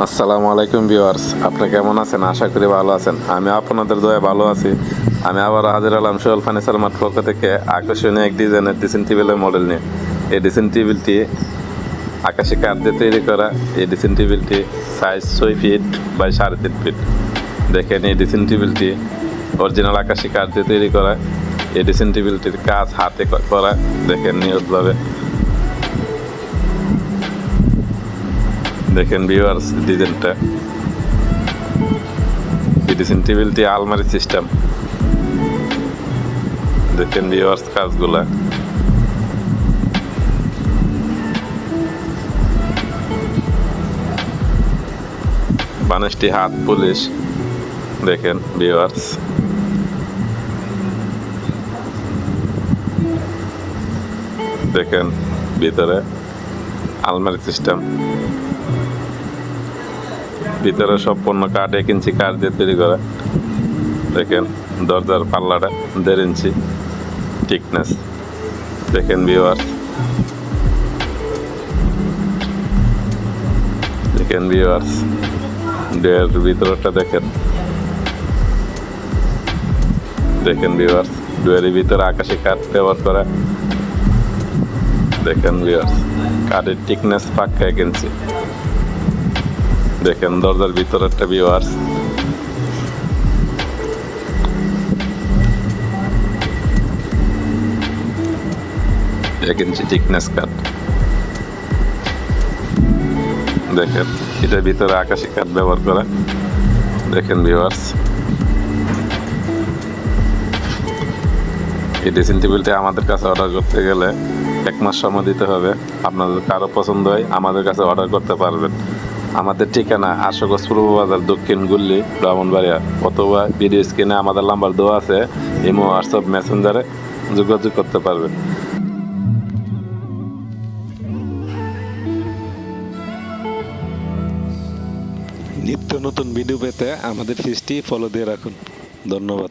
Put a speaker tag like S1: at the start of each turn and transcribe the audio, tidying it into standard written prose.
S1: আসসালামু আলাইকুম ভিউয়ার্স, আপনি কেমন আছেন? আশা করি ভালো আছেন। আমি আপনাদের দয়ায় ভালো আছি। আমি আবার হাজির হলাম সোহেল ফার্নিচার মার্ট পক্ষ থেকে আকর্ষণীয় এক ডিজাইনের ড্রেসিং টেবিলের মডেল নিয়ে। এই ড্রেসিং টেবিলটি আকাশি কাঠ দিয়ে তৈরি করা। এই ড্রেসিং টেবিলটি সাইজ 6 ফিট বাই 3.5 ফিট। দেখেন, এই ড্রেসিং টেবিলটি অরিজিনাল আকাশি কাঠ দিয়ে তৈরি করা। এই ড্রেসিং টেবিলটির কাজ হাতে করা। দেখেন নিয়তভাবে। দেখেন ভিউয়ার্স ডিজাইনটা। এই ড্রেসিং টেবিলটি আলমারি সিস্টেম। দেখেন ভিউয়ার্স কাজগুলা। বানেসটি হাত পুলিশ। দেখেন ভিউয়ার্স, দেখেন ভিতরে আলমারি সিস্টেম। ভিতরে সম্পূর্ণ কাঠ, 1 ইঞ্চি কাঠ দিয়ে তৈরি করা। দেখেন দরজার পাল্লাটা 1.5 ইঞ্চি থিকনেস। দেখেন ভিউয়ার্স, দেখেন ভিউয়ার্স ডের ভিতরটা দেখেন। দেখেন ভিউয়ার্স, ডুয়ের ভিতরে আকাশি কাঠ ব্যবহার করা। দেখেন ভিউয়ার্স, কাঠের থিকনেস পাক্কা 1 ইঞ্চি। দেখেন দরজার ভিতরেরটা ভিউয়ার্স। এক ইঞ্চি থিকনেস কাঠ। দেখেন এটার ভিতরে আকাশি কাঠ ব্যবহার করা। দেখেন ভিউয়ার্স, এই ড্রেসিং টেবিলটি আমাদের কাছে অর্ডার করতে গেলে 1 মাস সময় দিতে হবে। আপনাদের কারো পছন্দ হয় আমাদের কাছে অর্ডার করতে পারবেন। আমাদের ঠিকানা আশুগঞ্জ পূর্ব বাজার, দক্ষিণ গুল্লি, ব্রাহ্মণবাড়িয়া। অথবা ভিডিও স্ক্রিনে আমাদের নাম্বার দেওয়া আছে, ইমো, হোয়াটসঅ্যাপ, মেসেঞ্জারে যোগাযোগ করতে পারবেন। নিত্য নতুন ভিডিও পেতে আমাদের পেজটি ফলো দিয়ে রাখুন। ধন্যবাদ।